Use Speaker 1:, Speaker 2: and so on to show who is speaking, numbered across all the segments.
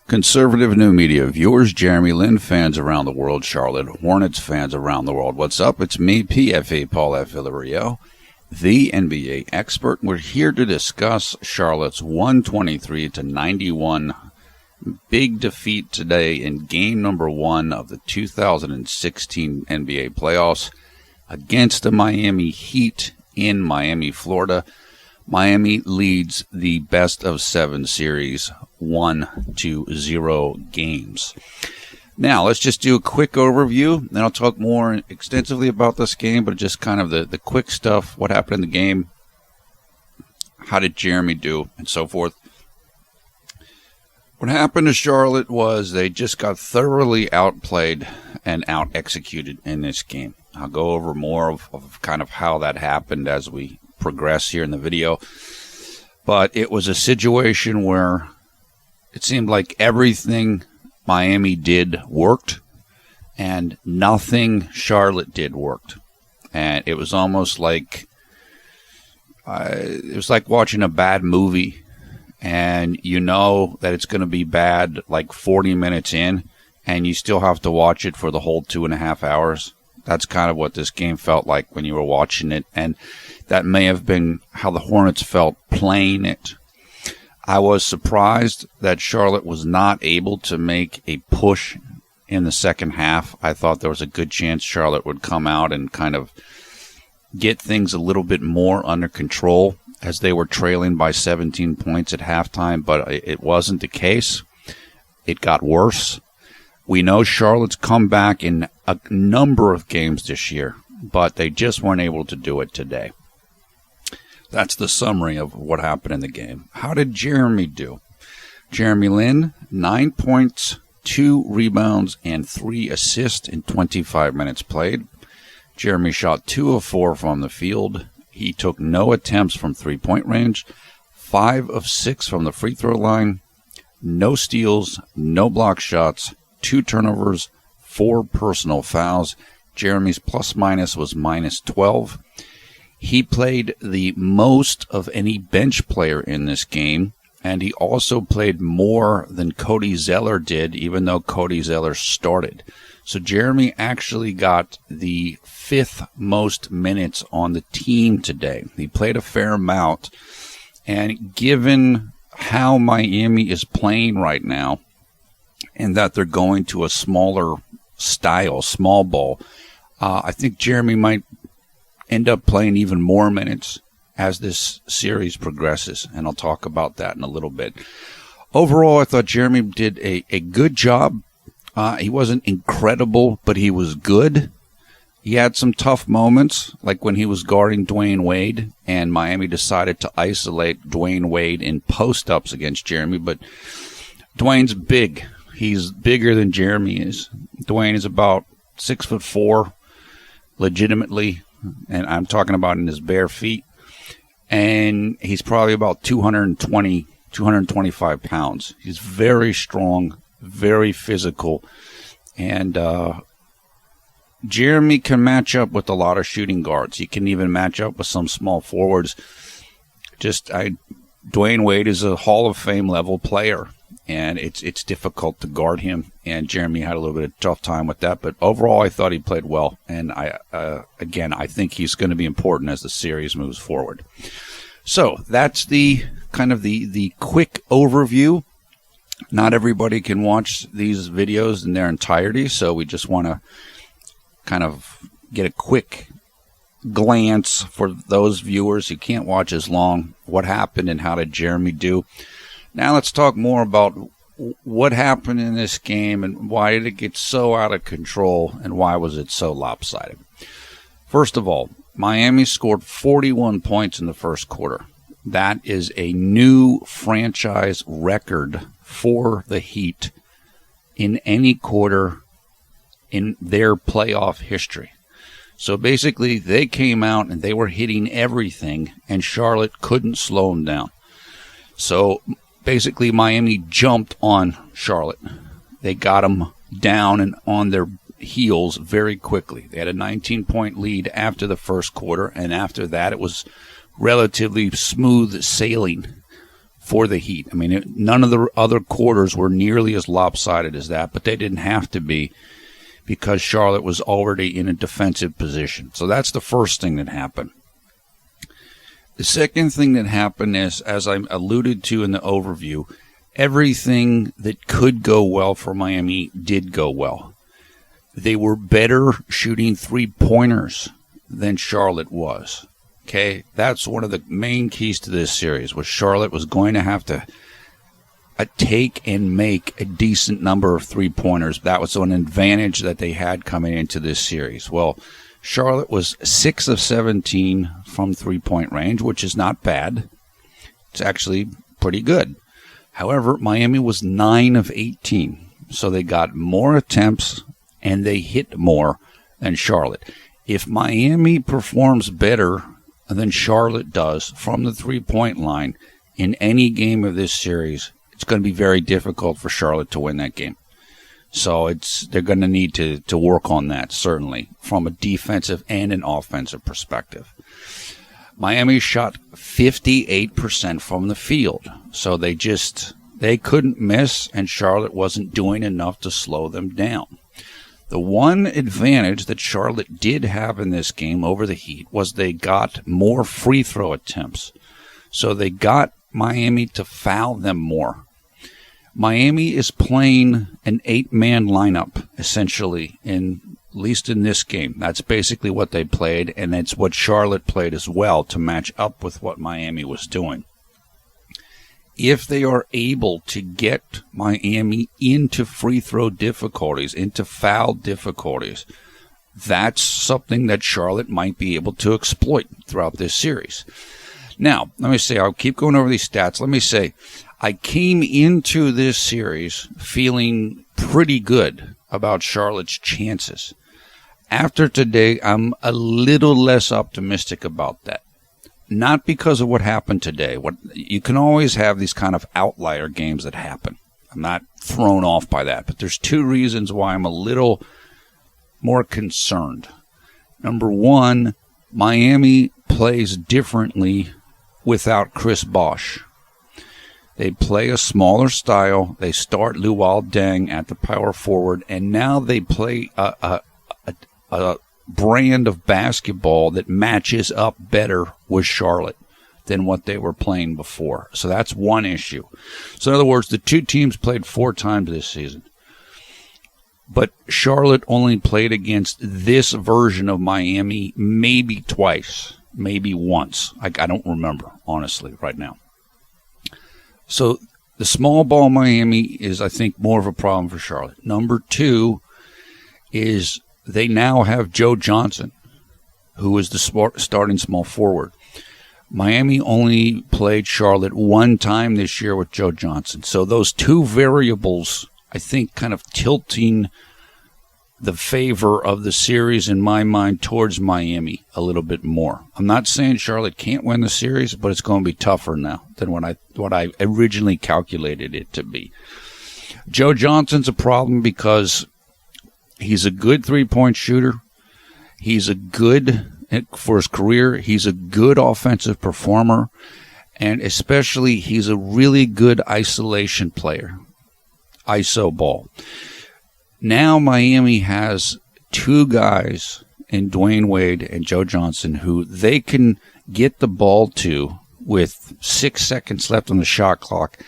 Speaker 1: Conservative new media viewers, Jeremy Lin fans around the world, Charlotte Hornets fans around the world. What's up? It's me, PFA Paul F. Villario, the NBA expert. We're here to discuss Charlotte's 123-91 big defeat today in game number 1 of the 2016 NBA playoffs against the Miami Heat in Miami, Florida. Miami leads the best of 7 series 1-0 games. Now, let's just do a quick overview, then I'll talk more extensively about this game, but just kind of the quick stuff, what happened in the game, how did Jeremy do, and so forth. What happened to Charlotte was they just got thoroughly outplayed and out-executed in this game. I'll go over more of kind of how that happened as we progress here in the video. But it was a situation where it seemed like everything Miami did worked and nothing Charlotte did worked. And it was almost like watching a bad movie, and you know that it's going to be bad like 40 minutes in, and you still have to watch it for the whole 2.5 hours. That's kind of what this game felt like when you were watching it, and that may have been how the Hornets felt playing it. I was surprised that Charlotte was not able to make a push in the second half. I thought there was a good chance Charlotte would come out and kind of get things a little bit more under control as they were trailing by 17 points at halftime, but it wasn't the case. It got worse. We know Charlotte's come back in a number of games this year, but they just weren't able to do it today. That's the summary of what happened in the game. How did Jeremy do? Jeremy Lin, 9 points, 2 rebounds, and 3 assists in 25 minutes played. Jeremy shot 2 of 4 from the field. He took no attempts from three-point range, 5 of 6 from the free throw line, no steals, no block shots, 2 turnovers, 4 personal fouls. Jeremy's plus-minus was -12. He played the most of any bench player in this game, and he also played more than Cody Zeller did, even though Cody Zeller started. So Jeremy actually got the 5th most minutes on the team today. He played a fair amount, and given how Miami is playing right now, and that they're going to a smaller style, small ball, I think Jeremy might end up playing even more minutes as this series progresses, and I'll talk about that in a little bit. Overall, I thought Jeremy did a good job. He wasn't incredible, but he was good. He had some tough moments, like when he was guarding Dwayne Wade, and Miami decided to isolate Dwayne Wade in post-ups against Jeremy, but Dwayne's big. He's bigger than Jeremy is. Dwayne is about 6'4", legitimately, and I'm talking about in his bare feet. And he's probably about 220, 225 pounds. He's very strong, very physical. And Jeremy can match up with a lot of shooting guards. He can even match up with some small forwards. Dwayne Wade is a Hall of Fame level player, and it's difficult to guard him, and Jeremy had a little bit of a tough time with that, but overall I thought he played well, and I think he's going to be important as the series moves forward. So that's the kind of the quick overview. Not everybody can watch these videos in their entirety, so we just want to kind of get a quick glance for those viewers who can't watch as long, what happened and how did Jeremy do. Now let's talk more about what happened in this game and why did it get so out of control and why was it so lopsided. First of all, Miami scored 41 points in the first quarter. That is a new franchise record for the Heat in any quarter in their playoff history. So basically, they came out and they were hitting everything, and Charlotte couldn't slow them down. So basically, Miami jumped on Charlotte. They got them down and on their heels very quickly. They had a 19-point lead after the first quarter, and after that, it was relatively smooth sailing for the Heat. I mean, none of the other quarters were nearly as lopsided as that, but they didn't have to be because Charlotte was already in a defensive position. So that's the first thing that happened. The second thing that happened is, as I alluded to in the overview, everything that could go well for Miami did go well. They were better shooting three-pointers than Charlotte was. Okay, that's one of the main keys to this series, was Charlotte was going to have to take and make a decent number of three-pointers. That was an advantage that they had coming into this series. Well, Charlotte was 6 of 17 from three-point range, which is not bad. It's actually pretty good. However, Miami was 9 of 18, so they got more attempts and they hit more than Charlotte. If Miami performs better than Charlotte does from the three-point line in any game of this series, it's going to be very difficult for Charlotte to win that game. So they're going to need to work on that, certainly, from a defensive and an offensive perspective. Miami shot 58% from the field, so they couldn't miss, and Charlotte wasn't doing enough to slow them down. The one advantage that Charlotte did have in this game over the Heat was they got more free throw attempts. So they got Miami to foul them more. Miami is playing an 8-man lineup, essentially, at least in this game. That's basically what they played, and it's what Charlotte played as well to match up with what Miami was doing. If they are able to get Miami into free throw difficulties, into foul difficulties, that's something that Charlotte might be able to exploit throughout this series. Now, let me say, I'll keep going over these stats. Let me say, I came into this series feeling pretty good about Charlotte's chances. After today, I'm a little less optimistic about that. Not because of what happened today. You can always have these kind of outlier games that happen. I'm not thrown off by that, but there's two reasons why I'm a little more concerned. Number one, Miami plays differently without Chris Bosh. They play a smaller style. They start Luol Deng at the power forward, and now they play a brand of basketball that matches up better with Charlotte than what they were playing before. So that's one issue. So in other words, the two teams played 4 times this season. But Charlotte only played against this version of Miami maybe twice, maybe once. I don't remember, honestly, right now. So the small ball Miami is, I think, more of a problem for Charlotte. Number 2 is they now have Joe Johnson, who is the starting small forward. Miami only played Charlotte 1 time this year with Joe Johnson. So those two variables, I think, kind of tilting the favor of the series in my mind towards Miami a little bit more. I'm not saying Charlotte can't win the series, but it's going to be tougher now than what I originally calculated it to be. Joe Johnson's a problem because he's a good three-point shooter. He's a good, for his career, he's a good offensive performer. And especially, he's a really good isolation player. ISO ball. Now Miami has 2 guys in Dwayne Wade and Joe Johnson who they can get the ball to with 6 seconds left on the shot clock,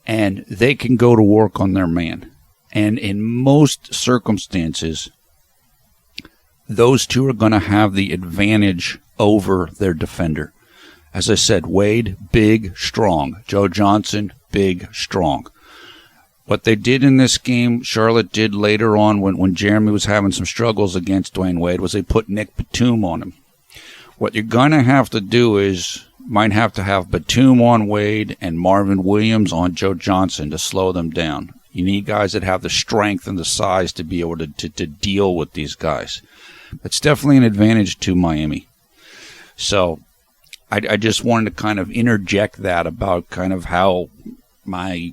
Speaker 1: and they can go to work on their man. And in most circumstances, those two are going to have the advantage over their defender. As I said, Wade, big, strong. Joe Johnson, big, strong. What they did in this game, Charlotte did later on when Jeremy was having some struggles against Dwayne Wade, was they put Nick Batum on him. What you're going to have to do is, might have to have Batum on Wade and Marvin Williams on Joe Johnson to slow them down. You need guys that have the strength and the size to be able to deal with these guys. It's definitely an advantage to Miami. So I just wanted to kind of interject that about kind of how my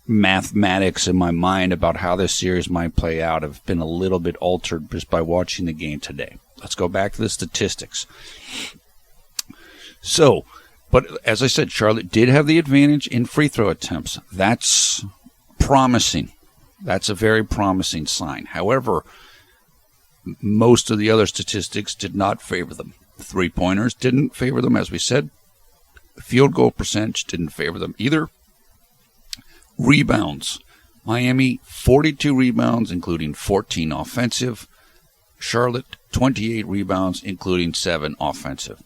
Speaker 1: mathematics in my mind about how this series might play out have been a little bit altered just by watching the game today. Let's go back to the statistics. So But as I said, Charlotte did have the advantage in free throw attempts. That's promising. That's a very promising sign. However, most of the other statistics did not favor them. Three-pointers didn't favor them, as we said. Field goal percentage didn't favor them either. Rebounds. Miami, 42 rebounds, including 14 offensive. Charlotte, 28 rebounds, including 7 offensive.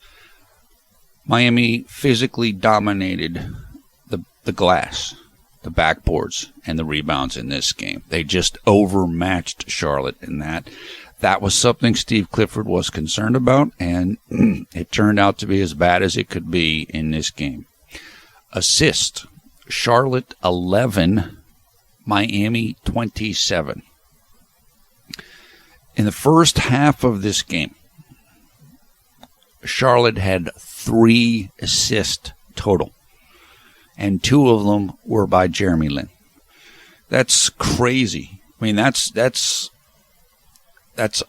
Speaker 1: Miami physically dominated the glass, the backboards, and the rebounds in this game. They just overmatched Charlotte in that. That was something Steve Clifford was concerned about, and it turned out to be as bad as it could be in this game. Assist. Charlotte 11, Miami 27. In the first half of this game, Charlotte had 3 assists total, and 2 of them were by J-Lin. That's crazy. I mean, that's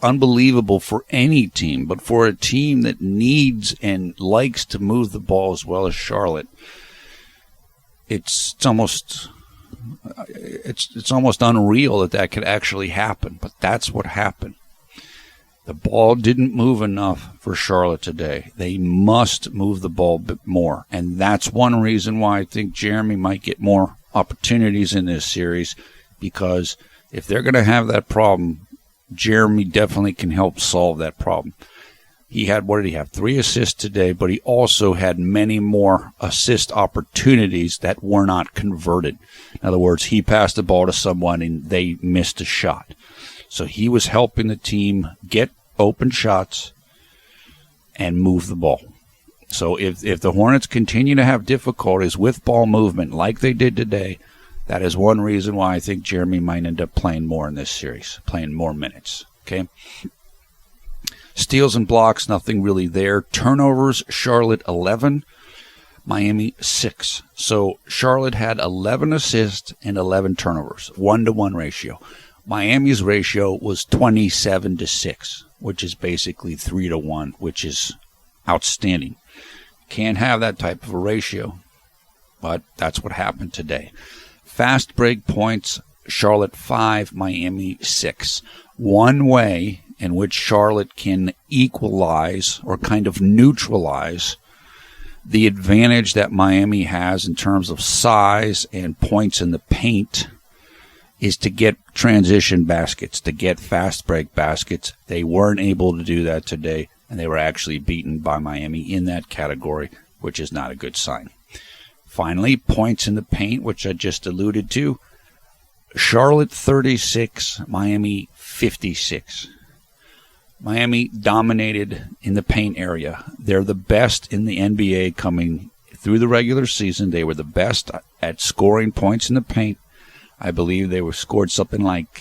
Speaker 1: unbelievable for any team, but for a team that needs and likes to move the ball as well as Charlotte, it's almost unreal that could actually happen. But that's what happened. The ball didn't move enough for Charlotte today. They must move the ball a bit more, and that's one reason why I think Jeremy might get more opportunities in this series, because if they're going to have that problem, Jeremy definitely can help solve that problem. He had, 3 assists today, but he also had many more assist opportunities that were not converted. In other words, he passed the ball to someone and they missed a shot. So he was helping the team get open shots and move the ball. So if the Hornets continue to have difficulties with ball movement like they did today, that is one reason why I think Jeremy might end up playing more in this series, playing more minutes. Okay. Steals and blocks, nothing really there. Turnovers, Charlotte 11, Miami 6. So Charlotte had 11 assists and 11 turnovers, 1-to-1 ratio. Miami's ratio was 27-6, which is basically 3-to-1, which is outstanding. Can't have that type of a ratio, but that's what happened today. Fast break points, Charlotte 5, Miami 6. One way in which Charlotte can equalize or kind of neutralize the advantage that Miami has in terms of size and points in the paint is to get transition baskets, to get fast break baskets. They weren't able to do that today, and they were actually beaten by Miami in that category, which is not a good sign. Finally, points in the paint, which I just alluded to. Charlotte 36, Miami 56. Miami dominated in the paint area. They're the best in the NBA coming through the regular season. They were the best at scoring points in the paint. I believe they were scored something like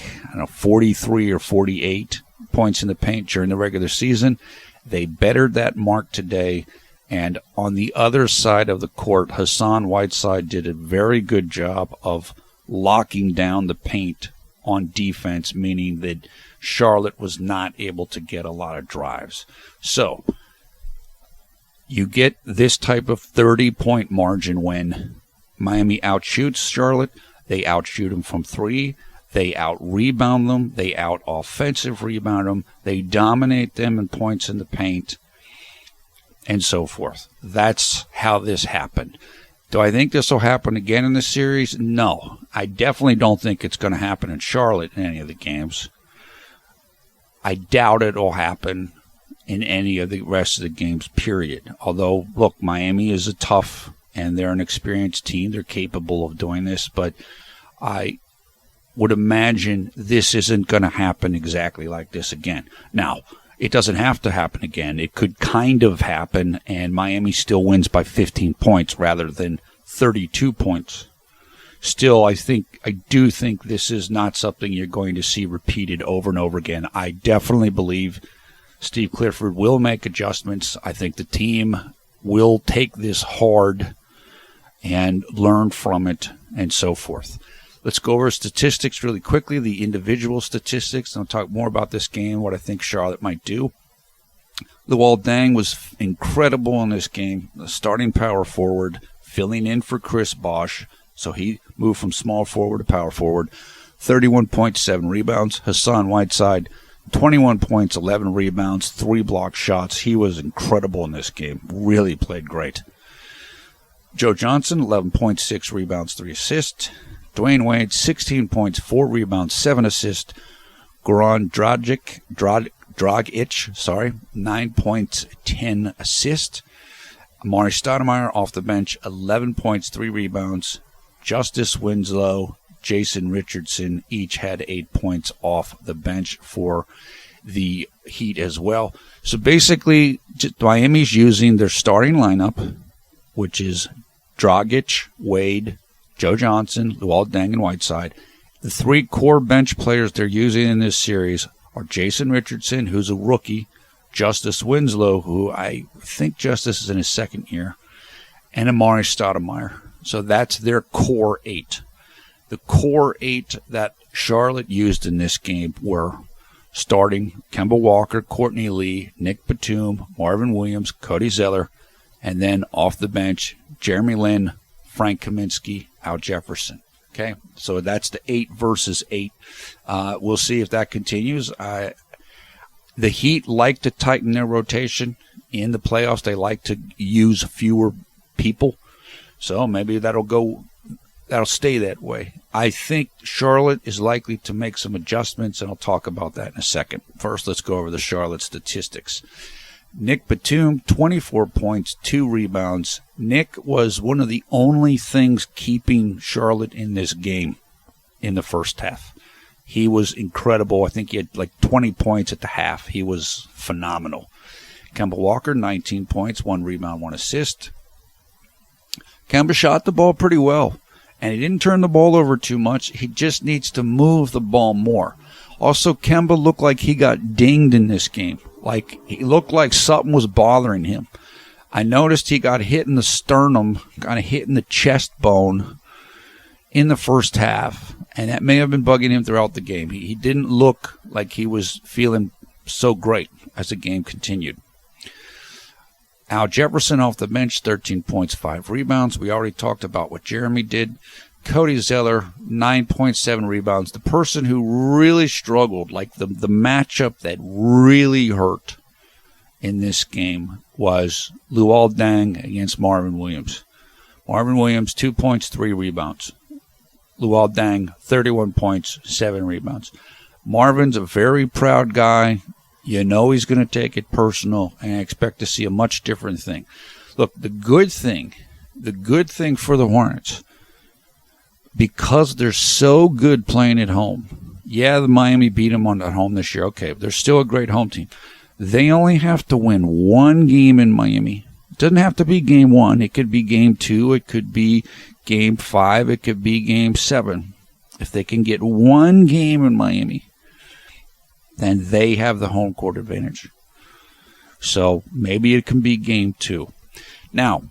Speaker 1: 43 or 48 points in the paint during the regular season. They bettered that mark today. And on the other side of the court, Hassan Whiteside did a very good job of locking down the paint on defense, meaning that Charlotte was not able to get a lot of drives. So you get this type of 30-point margin when Miami outshoots Charlotte. They outshoot them from 3. They out-rebound them. They out-offensive rebound them. They dominate them in points in the paint, and so forth. That's how this happened. Do I think this will happen again in the series? No. I definitely don't think it's going to happen in Charlotte in any of the games. I doubt it will happen in any of the rest of the games, period. Although, look, Miami is a tough, and they're an experienced team. They're capable of doing this, but I would imagine this isn't going to happen exactly like this again. Now, it doesn't have to happen again. It could kind of happen, and Miami still wins by 15 points rather than 32 points. Still, I do think this is not something you're going to see repeated over and over again. I definitely believe Steve Clifford will make adjustments. I think the team will take this hard and learn from it and so forth. Let's go over statistics really quickly, the individual statistics. I'll talk more about this game, what I think Charlotte might do. Luol Deng was incredible in this game. The starting power forward, filling in for Chris Bosh. So he moved from small forward to power forward. 31.7 rebounds. Hassan Whiteside, 21 points, 11 rebounds, 3 block shots. He was incredible in this game. Really played great. Joe Johnson, 11.6 rebounds, 3 assists. Dwayne Wade, 16 points, 4 rebounds, 7 assists. Goran Dragic, 9 points, 10 assists. Amari Stoudemire off the bench, 11 points, 3 rebounds. Justice Winslow, Jason Richardson each had 8 points off the bench for the Heat as well. So basically, Miami's using their starting lineup, which is Dragic, Wade, Joe Johnson, Luol Deng, and Whiteside. The 3 core bench players they're using in this series are Jason Richardson, who's a rookie, Justice Winslow, who I think Justice is in his second year, and Amari Stoudemire. So that's their core 8. The core 8 that Charlotte used in this game were starting Kemba Walker, Courtney Lee, Nick Batum, Marvin Williams, Cody Zeller, and then off the bench, Jeremy Lin, Frank Kaminsky, Al Jefferson. Okay, so that's the 8 versus 8. We'll see if that continues. The Heat like to tighten their rotation in the playoffs. They like to use fewer people. So maybe that'll stay that way. I think Charlotte is likely to make some adjustments, and I'll talk about that in a second. First, let's go over the Charlotte statistics. Nick Batum, 24 points, 2 rebounds. Nick was one of the only things keeping Charlotte in this game in the first half. He was incredible. I think he had like 20 points at the half. He was phenomenal. Kemba Walker, 19 points, 1 rebound, 1 assist. Kemba shot the ball pretty well, and he didn't turn the ball over too much. He just needs to move the ball more. Also, Kemba looked like he got dinged in this game. Like, he looked like something was bothering him. I noticed he got hit in the sternum, kind of hit in the chest bone in the first half, and that may have been bugging him throughout the game. He didn't look like he was feeling so great as the game continued. Al Jefferson off the bench, 13 points, 5 rebounds. We already talked about what Jeremy did. Cody Zeller, 9.7 rebounds. The person who really struggled, like the matchup that really hurt in this game, was Luol Deng against Marvin Williams. Marvin Williams, 2 points, 3 rebounds. Luol Deng, 31 points, 7 rebounds. Marvin's a very proud guy. You know he's going to take it personal, and I expect to see a much different thing. Look, the good thing for the Hornets, because they're so good playing at home. Yeah, the Miami beat them at home this year. Okay, but they're still a great home team. They only have to win 1 game in Miami. It doesn't have to be game 1. It could be game 2. It could be game 5. It could be game 7. If they can get 1 game in Miami, then they have the home court advantage. So maybe it can be game 2. Now,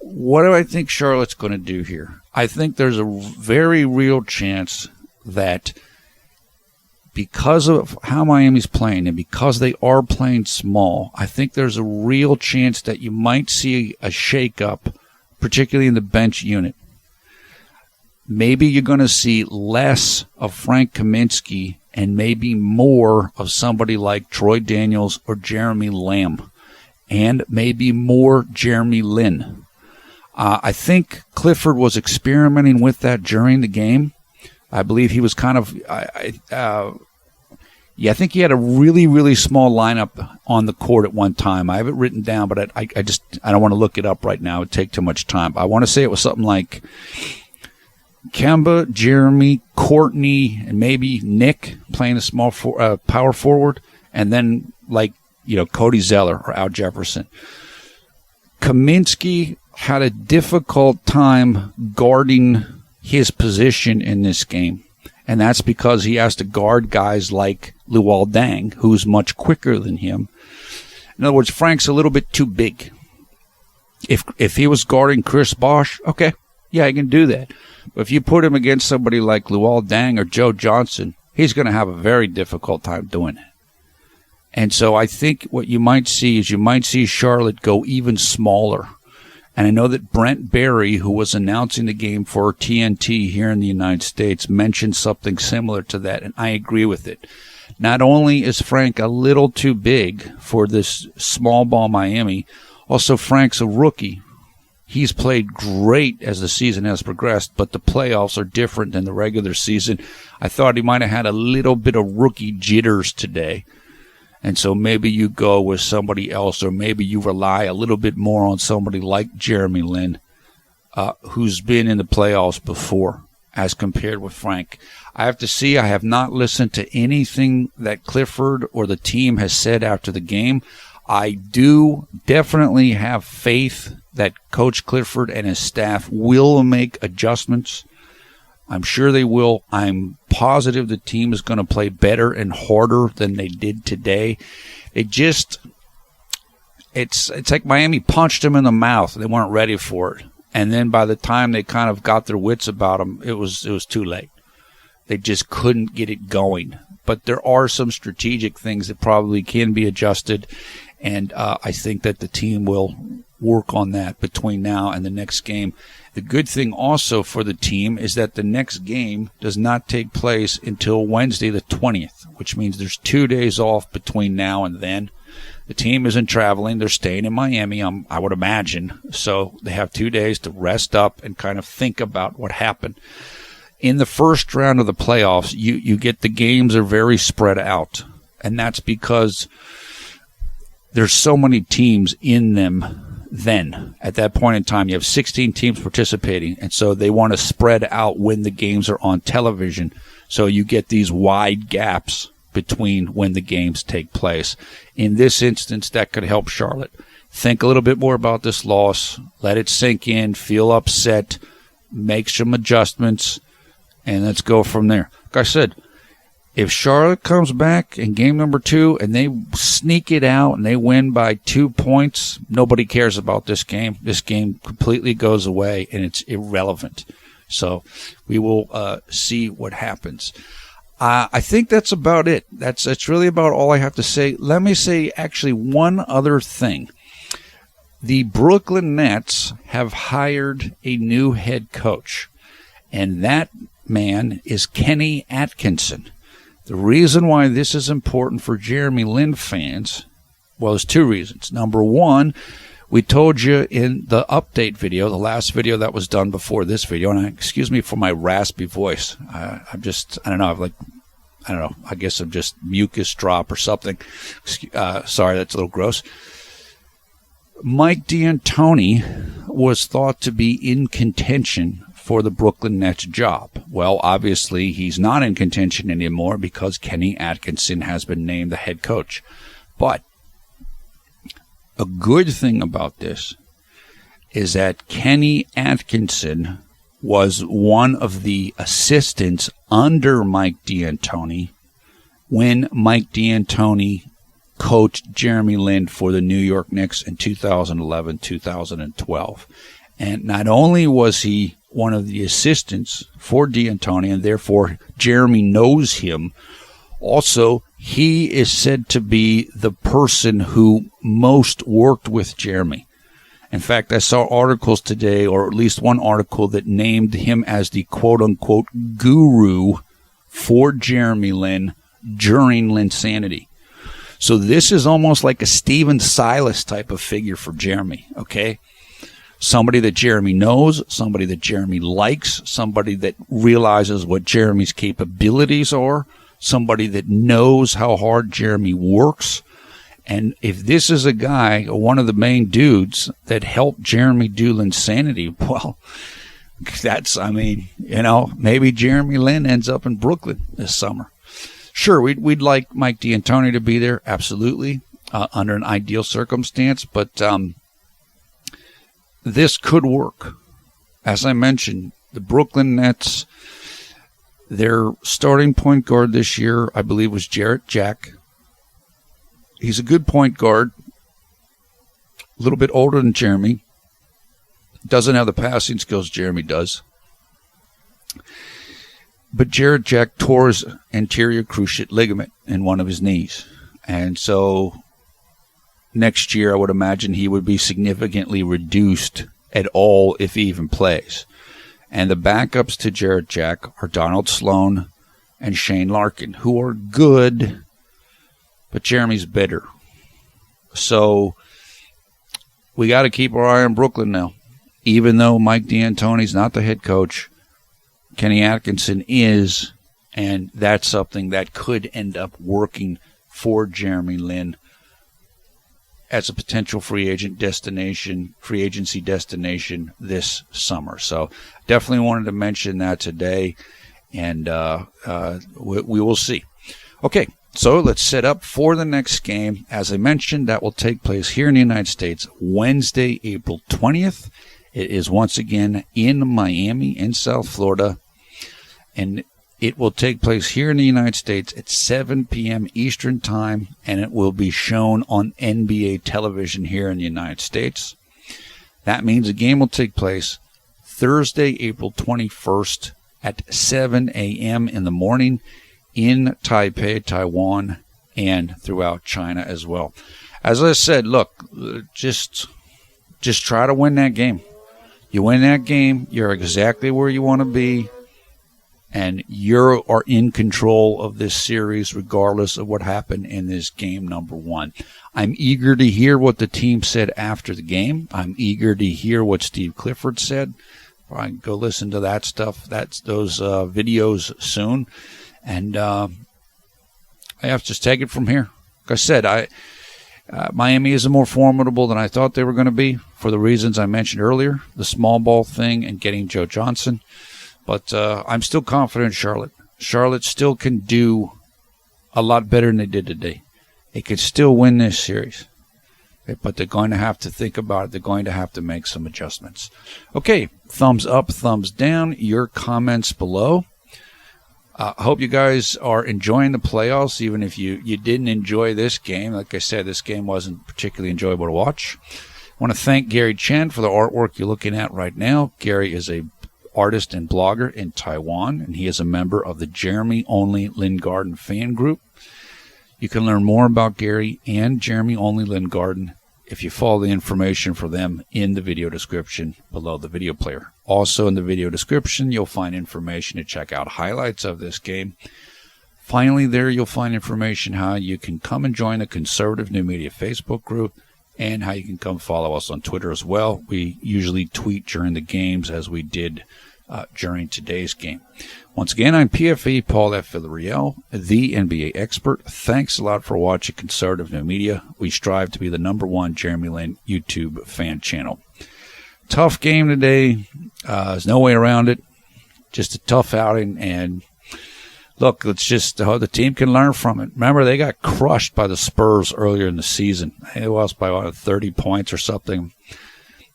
Speaker 1: what do I think Charlotte's going to do here? I think there's a very real chance that because of how Miami's playing and because they are playing small, I think there's a real chance that you might see a shakeup, particularly in the bench unit. Maybe you're going to see less of Frank Kaminsky and maybe more of somebody like Troy Daniels or Jeremy Lamb, and maybe more Jeremy Lin. I think Clifford was experimenting with that during the game. I believe he was kind of, I think he had a really, really small lineup on the court at one time. I have it written down, but I don't want to look it up right now. It would take too much time. I want to say it was something like Kemba, Jeremy, Courtney, and maybe Nick playing a small power forward, and then Cody Zeller or Al Jefferson. Kaminsky had a difficult time guarding his position in this game, and that's because he has to guard guys like Luol Deng, who's much quicker than him. In other words, Frank's a little bit too big. If he was guarding Chris Bosh, okay, yeah, he can do that. But if you put him against somebody like Luol Deng or Joe Johnson, he's going to have a very difficult time doing it. And so I think what you might see is Charlotte go even smaller. And I know that Brent Barry, who was announcing the game for TNT here in the United States, mentioned something similar to that, and I agree with it. Not only is Frank a little too big for this small ball Miami, also Frank's a rookie. He's played great as the season has progressed, but the playoffs are different than the regular season. I thought he might have had a little bit of rookie jitters today. And so maybe you go with somebody else, or maybe you rely a little bit more on somebody like Jeremy Lin, who's been in the playoffs before, as compared with Frank. I have to see. I have not listened to anything that Clifford or the team has said after the game. I do definitely have faith that Coach Clifford and his staff will make adjustments. I'm sure they will. I'm positive the team is going to play better and harder than they did today. It's like Miami punched them in the mouth. They weren't ready for it. And then by the time they kind of got their wits about them, it was too late. They just couldn't get it going. But there are some strategic things that probably can be adjusted, and I think that the team will work on that between now and the next game. The good thing also for the team is that the next game does not take place until Wednesday the 20th, which means there's 2 days off between now and then. The team isn't traveling. They're staying in Miami, I would imagine. So they have 2 days to rest up and kind of think about what happened. In the first round of the playoffs, you get the games are very spread out. And that's because there's so many teams in them then. At that point in time, you have 16 teams participating. And so they want to spread out when the games are on television. So you get these wide gaps between when the games take place. In this instance, that could help Charlotte. Think a little bit more about this loss. Let it sink in. Feel upset. Make some adjustments. And let's go from there. Like I said, if Charlotte comes back in game number 2 and they sneak it out and they win by 2 points, nobody cares about this game. This game completely goes away and it's irrelevant. So we will see what happens. I think that's about it. That's really about all I have to say. Let me say actually one other thing. The Brooklyn Nets have hired a new head coach, and that man is Kenny Atkinson. The reason why this is important for Jeremy Lin fans, well, there's 2 reasons. Number one, we told you in the update video, the last video that was done before this video, and excuse me for my raspy voice. I don't know, I guess I'm just mucus drop or something. Sorry, that's a little gross. Mike D'Antoni was thought to be in contention for the Brooklyn Nets job. Well, obviously, he's not in contention anymore because Kenny Atkinson has been named the head coach. But a good thing about this is that Kenny Atkinson was one of the assistants under Mike D'Antoni when Mike D'Antoni coached Jeremy Lin for the New York Knicks in 2011-2012. And not only was he one of the assistants for D'Antoni, and therefore Jeremy knows him, also he is said to be the person who most worked with Jeremy. In fact, I saw articles today, or at least one article, that named him as the quote-unquote guru for Jeremy Lin during Linsanity. So this is almost like a Steven Silas type of figure for Jeremy, okay? Somebody that Jeremy knows, somebody that Jeremy likes, somebody that realizes what Jeremy's capabilities are, somebody that knows how hard Jeremy works. And if this is a guy, one of the main dudes that helped Jeremy do Linsanity, well, maybe Jeremy Lin ends up in Brooklyn this summer. Sure, we'd like Mike D'Antoni to be there, absolutely, under an ideal circumstance, but this could work. As I mentioned, the Brooklyn Nets, their starting point guard this year, I believe, was Jarrett Jack. He's a good point guard, a little bit older than Jeremy. Doesn't have the passing skills Jeremy does. But Jarrett Jack tore his anterior cruciate ligament in one of his knees. And so next year, I would imagine he would be significantly reduced at all if he even plays. And the backups to Jarrett Jack are Donald Sloan and Shane Larkin, who are good, but Jeremy's better. So we got to keep our eye on Brooklyn now. Even though Mike D'Antoni's not the head coach, Kenny Atkinson is, and that's something that could end up working for Jeremy Lin as a potential free agency destination this summer. So definitely wanted to mention that today, and we will see. Okay, so let's set up for the next game. As I mentioned, that will take place here in the United States Wednesday, April 20th. It is once again in Miami, in South Florida, and it will take place here in the United States at 7 p.m. Eastern Time, and it will be shown on NBA television here in the United States. That means the game will take place Thursday, April 21st at 7 a.m. in the morning in Taipei, Taiwan, and throughout China as well. As I said, look, just try to win that game. You win that game, you're exactly where you want to be. And you are in control of this series regardless of what happened in this game number one. I'm eager to hear what the team said after the game. I'm eager to hear what Steve Clifford said. I can go listen to that stuff, those videos soon. And I have to just take it from here. Like I said, Miami is more formidable than I thought they were going to be for the reasons I mentioned earlier, the small ball thing and getting Joe Johnson. But I'm still confident in Charlotte. Charlotte still can do a lot better than they did today. They could still win this series. But they're going to have to think about it. They're going to have to make some adjustments. Okay, thumbs up, thumbs down, your comments below. I hope you guys are enjoying the playoffs, even if you didn't enjoy this game. Like I said, this game wasn't particularly enjoyable to watch. I want to thank Gary Chen for the artwork you're looking at right now. Gary is a artist and blogger in Taiwan, and he is a member of the Jeremy Only Lin fan group. You can learn more about Gary and Jeremy Only Lin if you follow the information for them in the video description below the video player. Also in the video description, you'll find information to check out highlights of this game. Finally, there you'll find information how you can come and join the Conservative New Media Facebook group, and how you can come follow us on Twitter as well. We usually tweet during the games, as we did during today's game. Once again, I'm PFE Paul F. Villarreal, the NBA expert. Thanks a lot for watching Conservative New Media. We strive to be the #1 Jeremy Lin YouTube fan channel. Tough game today. There's no way around it. Just a tough outing, and look, it's just the team can learn from it. Remember, they got crushed by the Spurs earlier in the season. It was by 30 points or something.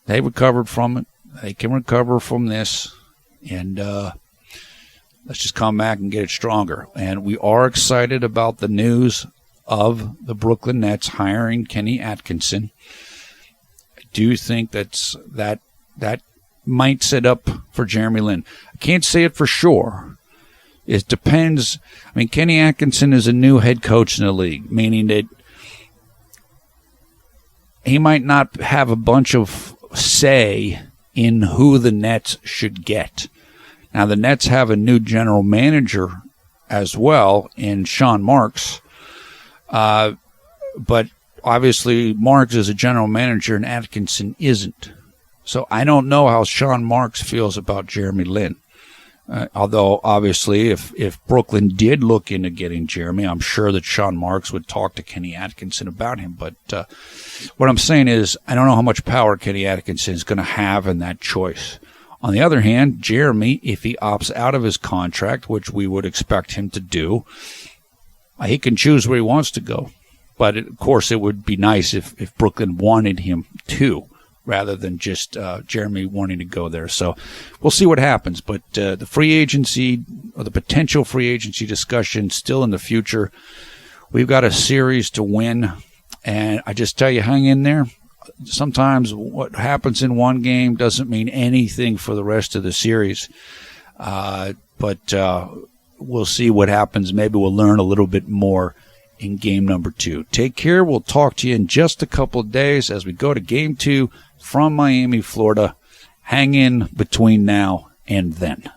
Speaker 1: They recovered from it. They can recover from this. And let's just come back and get it stronger. And we are excited about the news of the Brooklyn Nets hiring Kenny Atkinson. I do think that might set up for Jeremy Lin. I can't say it for sure. It depends. I mean, Kenny Atkinson is a new head coach in the league, meaning that he might not have a bunch of say in who the Nets should get. Now, the Nets have a new general manager as well in Sean Marks, but obviously Marks is a general manager and Atkinson isn't. So I don't know how Sean Marks feels about Jeremy Lin. Although, obviously, if Brooklyn did look into getting Jeremy, I'm sure that Sean Marks would talk to Kenny Atkinson about him. But what I'm saying is I don't know how much power Kenny Atkinson is going to have in that choice. On the other hand, Jeremy, if he opts out of his contract, which we would expect him to do, he can choose where he wants to go. But, of course, it would be nice if Brooklyn wanted him to, rather than just Jeremy wanting to go there. So we'll see what happens. But the free agency, or the potential free agency discussion, still in the future. We've got a series to win. And I just tell you, hang in there. Sometimes what happens in one game doesn't mean anything for the rest of the series. But we'll see what happens. Maybe we'll learn a little bit more in game number 2. Take care. We'll talk to you in just a couple of days as we go to game 2 from Miami, Florida. Hang in between now and then.